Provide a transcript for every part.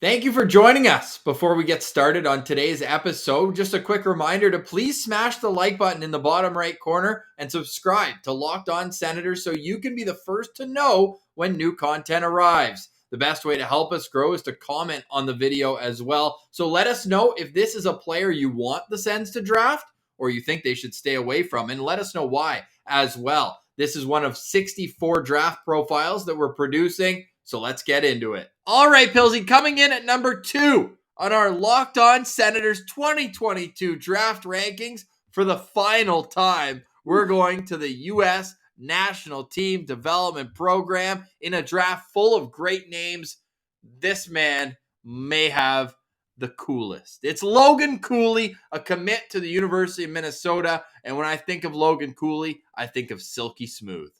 Thank you for joining us. Before we get started on today's episode, just a quick reminder to please smash the like button in the bottom right corner and subscribe to Locked On Senators so you can be the first to know when new content arrives. The best way to help us grow is to comment on the video as well. So let us know if this is a player you want the Sens to draft or you think they should stay away from, and let us know why as well. This is one of 64 draft profiles that we're producing. So let's get into it. All right, Pilsy, coming in at number 2 on our Locked On Senators 2022 draft rankings for the final time. We're going to the U.S. National Team Development Program in a draft full of great names. This man may have the coolest. It's Logan Cooley, a commit to the University of Minnesota. And when I think of Logan Cooley, I think of silky smooth.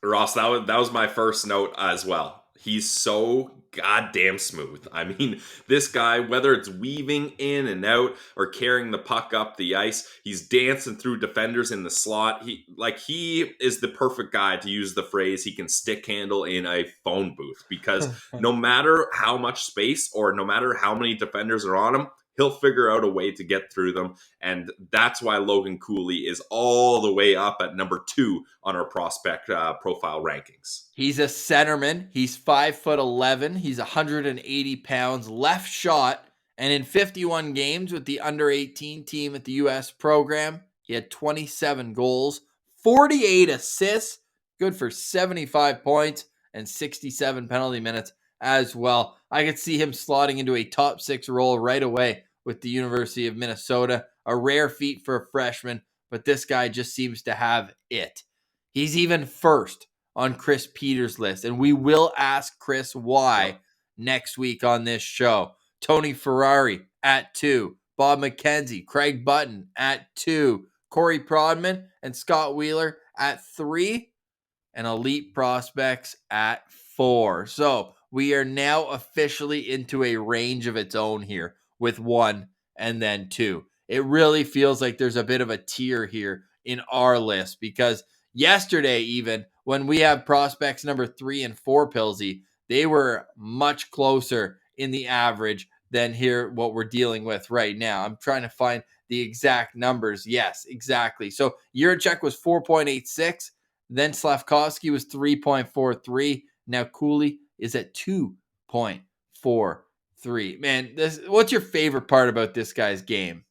Ross, that was my first note as well. He's so goddamn smooth. I mean, this guy, whether it's weaving in and out or carrying the puck up the ice, he's dancing through defenders in the slot. He is the perfect guy, to use the phrase, he can stick handle in a phone booth, because no matter how much space or no matter how many defenders are on him, he'll figure out a way to get through them. And that's why Logan Cooley is all the way up at number 2 on our prospect profile rankings. He's a centerman. He's 5'11". He's 180 pounds, left shot. And in 51 games with the under 18 team at the U.S. program, he had 27 goals, 48 assists, good for 75 points and 67 penalty minutes as well. I could see him slotting into a top 6 role right away with the University of Minnesota. A rare feat for a freshman, but this guy just seems to have it. He's even first on Chris Peters' list, and we will ask Chris why next week on this show. Tony Ferrari at 2, Bob McKenzie, Craig Button at 2, Corey Prodman and Scott Wheeler at 3, and elite prospects at 4. So we are now officially into a range of its own here with 1 and then 2. It really feels like there's a bit of a tier here in our list, because yesterday, even when we have prospects number 3 and 4, Pilsy, they were much closer in the average than here what we're dealing with right now. I'm trying to find the exact numbers. Yes, exactly. So Juracek was 4.86. Then Slavkovsky was 3.43. Now Cooley is at 2.43. Man, what's your favorite part about this guy's game?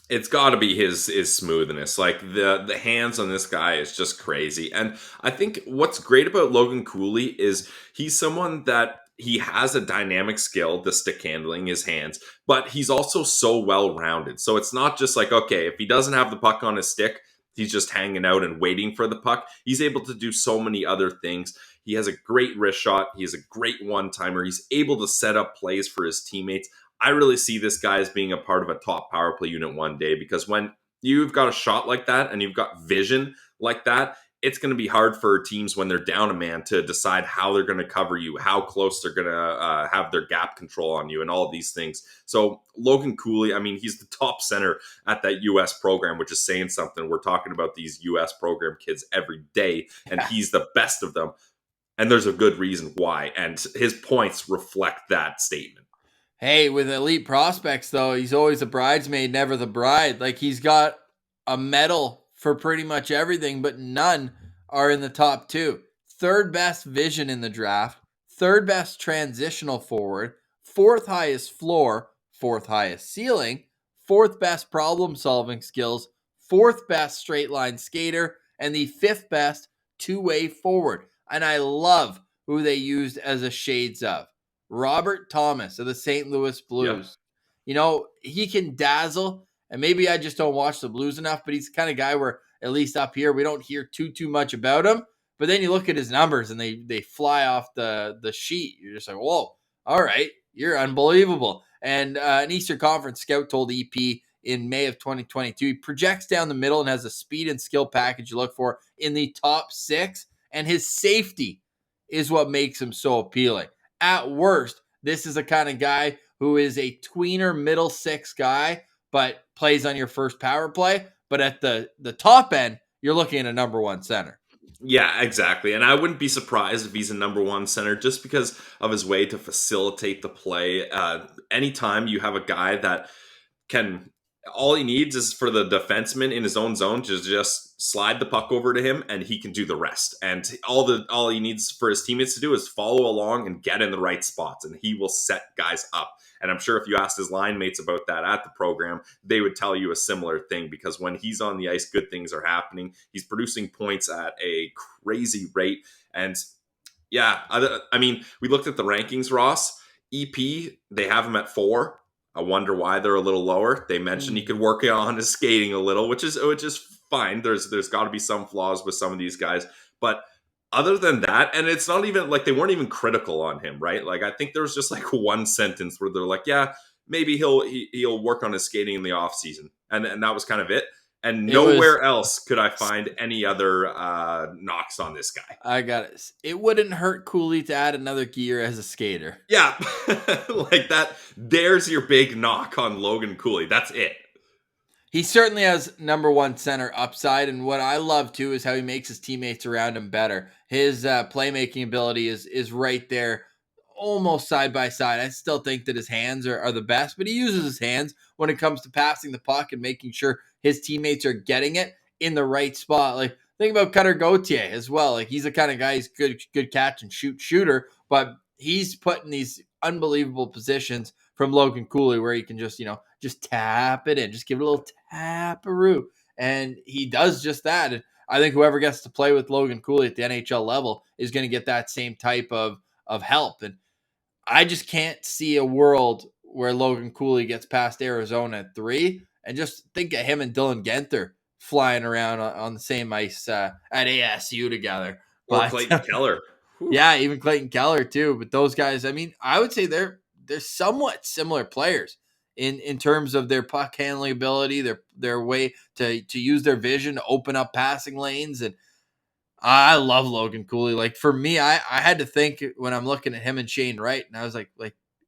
It's got to be his smoothness. Like the hands on this guy is just crazy. And I think what's great about Logan Cooley is he's someone that he has a dynamic skill, the stick handling, his hands, but he's also so well-rounded. So it's not just like, okay, if he doesn't have the puck on his stick, he's just hanging out and waiting for the puck. He's able to do so many other things. He has a great wrist shot. He has a great one-timer. He's able to set up plays for his teammates. I really see this guy as being a part of a top power play unit one day, because when you've got a shot like that and you've got vision like that, it's going to be hard for teams when they're down a man to decide how they're going to cover you, how close they're going to have their gap control on you, and all of these things. So Logan Cooley, I mean, he's the top center at that U.S. program, which is saying something. We're talking about these U.S. program kids every day, and he's the best of them. And there's a good reason why. And his points reflect that statement. Hey, with elite prospects, though, he's always a bridesmaid, never the bride. Like, he's got a medal for pretty much everything, but none are in the top 2. Third best vision in the draft, third best transitional forward, 4th highest floor, 4th highest ceiling, 4th best problem-solving skills, 4th best straight line skater, and the 5th best two-way forward. And I love who they used as a shades of. Robert Thomas of the St. Louis Blues. Yep. You know, he can dazzle, and maybe I just don't watch the Blues enough, but he's the kind of guy where, at least up here, we don't hear too much about him. But then you look at his numbers, and they fly off the sheet. You're just like, whoa, all right, you're unbelievable. And an Eastern Conference scout told EP in May of 2022, he projects down the middle and has a speed and skill package you look for in the top 6, and his safety is what makes him so appealing. At worst, this is a kind of guy who is a tweener middle 6 guy, but plays on your first power play. But at the top end, you're looking at a number 1 center. Yeah, exactly. And I wouldn't be surprised if he's a number one center just because of his way to facilitate the play. Anytime you have a guy that can, all he needs is for the defenseman in his own zone to just slide the puck over to him and he can do the rest. And all he needs for his teammates to do is follow along and get in the right spots, and he will set guys up. And I'm sure if you asked his line mates about that at the program, they would tell you a similar thing, because when he's on the ice, good things are happening. He's producing points at a crazy rate. And yeah, I mean, we looked at the rankings, Ross. EP, they have him at 4. I wonder why they're a little lower. They mentioned he could work on his skating a little, which is fine. There's got to be some flaws with some of these guys, but other than that, and it's not even like they weren't even critical on him, right? Like I think there was just like one sentence where they're like, yeah, maybe he'll work on his skating in the off season, and that was kind of it. And It was nowhere else could I find any other knocks on this guy. I got it. It wouldn't hurt Cooley to add another gear as a skater. Yeah, like that. There's your big knock on Logan Cooley. That's it. He certainly has number one center upside, and what I love too is how he makes his teammates around him better. His playmaking ability is right there, almost side by side. I still think that his hands are the best, but he uses his hands when it comes to passing the puck and making sure his teammates are getting it in the right spot. Like think about Cutter Gauthier as well. Like he's the kind of guy, he's good catch and shooter, but he's put in these unbelievable positions from Logan Cooley where he can just tap it in, just give it a little taparoo. And he does just that. And I think whoever gets to play with Logan Cooley at the NHL level is going to get that same type of help. And I just can't see a world where Logan Cooley gets past Arizona at 3. And just think of him and Dylan Genther flying around on the same ice at ASU together. Or But Clayton Keller. Whew. yeah, even Clayton Keller too. But those guys, I mean, I would say they're somewhat similar players in terms of their puck handling ability, their way to use their vision to open up passing lanes. And I love Logan Cooley. Like for me, I had to think when I'm looking at him and Shane Wright, and I was like,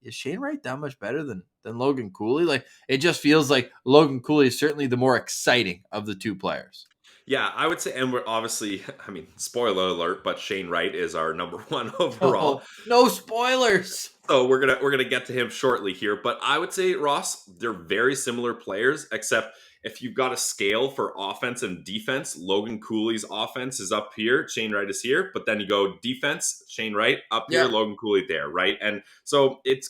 is Shane Wright that much better than Logan Cooley? Like it just feels like Logan Cooley is certainly the more exciting of the two players. Yeah, I would say, and we're obviously, I mean, spoiler alert, but Shane Wright is our number one overall. Oh, no spoilers. So we're gonna get to him shortly here. But I would say, Ross, they're very similar players, except if you've got a scale for offense and defense, Logan Cooley's offense is up here, Shane Wright is here. But then you go defense, Shane Wright up here, Yeah. Logan Cooley there, right? And so it's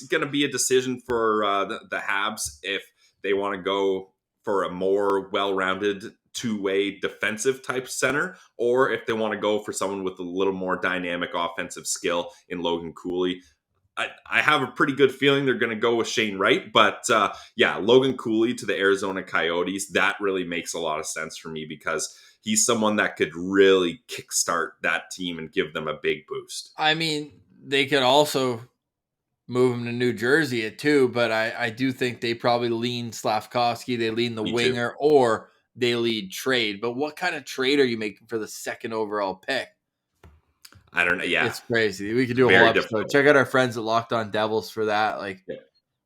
gonna be a decision for the Habs if they want to go for a more well-rounded two-way defensive type center, or if they want to go for someone with a little more dynamic offensive skill in Logan Cooley. I have a pretty good feeling they're going to go with Shane Wright, but yeah, Logan Cooley to the Arizona Coyotes, that really makes a lot of sense for me because he's someone that could really kickstart that team and give them a big boost. I mean, they could also move him to New Jersey at 2, but I do think they probably lean Slavkovsky, they lean the Me too. winger, or they lead trade. But what kind of trade are you making for the second overall pick? I don't know. Yeah, It's crazy. We could do a Very whole episode. difficult. Check out our friends at Locked On Devils for that. Like, Yeah.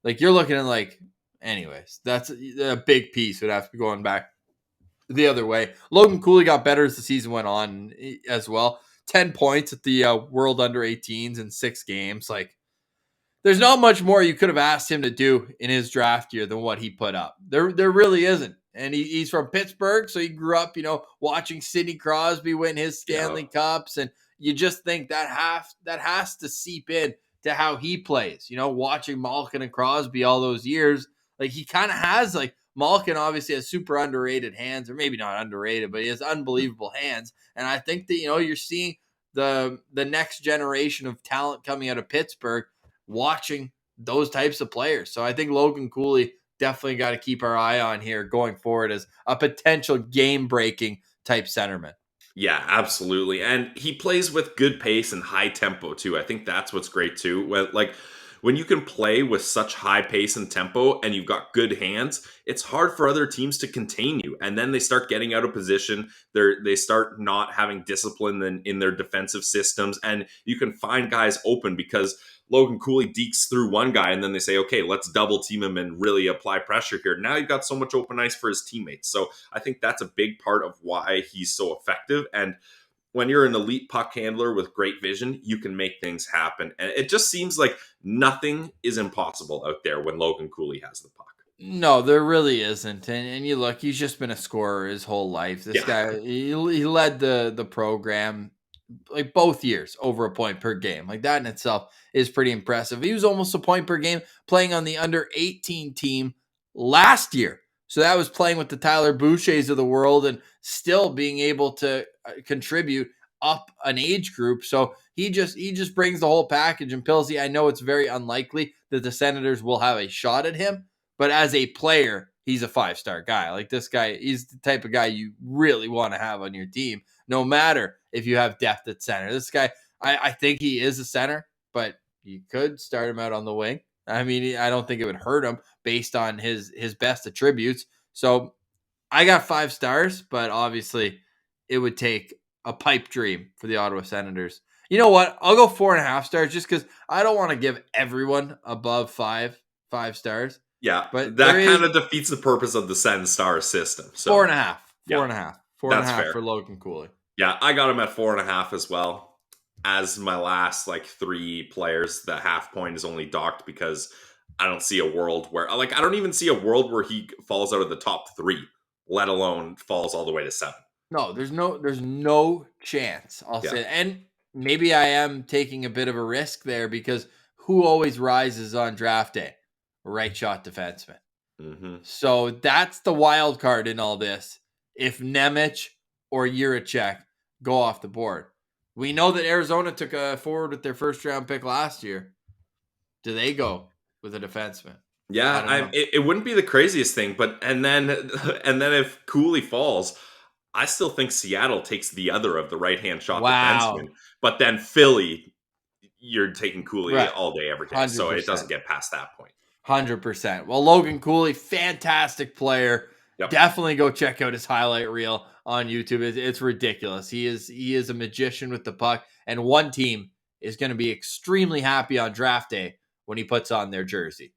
like you're looking at anyways, that's a big piece would have to be going back the other way. Logan Cooley got better as the season went on as well. 10 points at the World Under 18s in 6 games. Like, there's not much more you could have asked him to do in his draft year than what he put up. There really isn't. And he's from Pittsburgh, so he grew up, watching Sidney Crosby win his Stanley Cups, and you just think that has to seep in to how he plays. Watching Malkin and Crosby all those years, like he kind of has Malkin obviously has super underrated hands, or maybe not underrated, but he has unbelievable hands. And I think that you're seeing the next generation of talent coming out of Pittsburgh watching those types of players. So I think Logan Cooley definitely got to keep our eye on here going forward as a potential game-breaking type centerman. Yeah, absolutely. And he plays with good pace and high tempo too. I think that's what's great too. When you can play with such high pace and tempo and you've got good hands, it's hard for other teams to contain you. And then they start getting out of position. They start not having discipline in their defensive systems. And you can find guys open because Logan Cooley dekes through one guy and then they say, okay, let's double team him and really apply pressure here. Now you've got so much open ice for his teammates. So I think that's a big part of why he's so effective. And when you're an elite puck handler with great vision, you can make things happen. And it just seems like nothing is impossible out there when Logan Cooley has the puck. No, there really isn't. And you look, he's just been a scorer his whole life. This Yeah. guy, he led the program like both years over a point per game. Like that in itself is pretty impressive. He was almost a point per game playing on the under 18 team last year. So that was playing with the Tyler Bouchers of the world and still being able to contribute up an age group. So he just brings the whole package. And Pilsy, I know it's very unlikely that the Senators will have a shot at him, but as a player, he's a 5-star guy. Like this guy, he's the type of guy you really want to have on your team, no matter if you have depth at center. This guy, I think he is a center, but you could start him out on the wing. I mean, I don't think it would hurt him based on his best attributes. So I got 5 stars, but obviously it would take a pipe dream for the Ottawa Senators. You know what? I'll go 4.5 stars just because I don't want to give everyone above 5 stars. Yeah, But that kind of defeats the purpose of the Sens star system. So 4.5. yeah, 4.5 for Logan Cooley. Yeah, I got him at 4.5 as well. As my last 3 players, the half point is only docked because I don't see a world where I don't even see a world where he falls out of the top 3, let alone falls all the way to 7. No, there's no chance. I'll say, and maybe I am taking a bit of a risk there because who always rises on draft day? Right shot defenseman. Mm-hmm. So that's the wild card in all this. If Nemec or Jiricek go off the board, we know that Arizona took a forward with their first round pick last year. Do they go with a defenseman? Yeah, it wouldn't be the craziest thing, but and then if Cooley falls, I still think Seattle takes the other of the right hand shot defenseman. But then Philly, you're taking Cooley all day, every day. 100%. So it doesn't get past that point. 100%. Well, Logan Cooley, fantastic player. Yep. Definitely go check out his highlight reel on YouTube. It's ridiculous. He is a magician with the puck, and one team is going to be extremely happy on draft day when he puts on their jersey.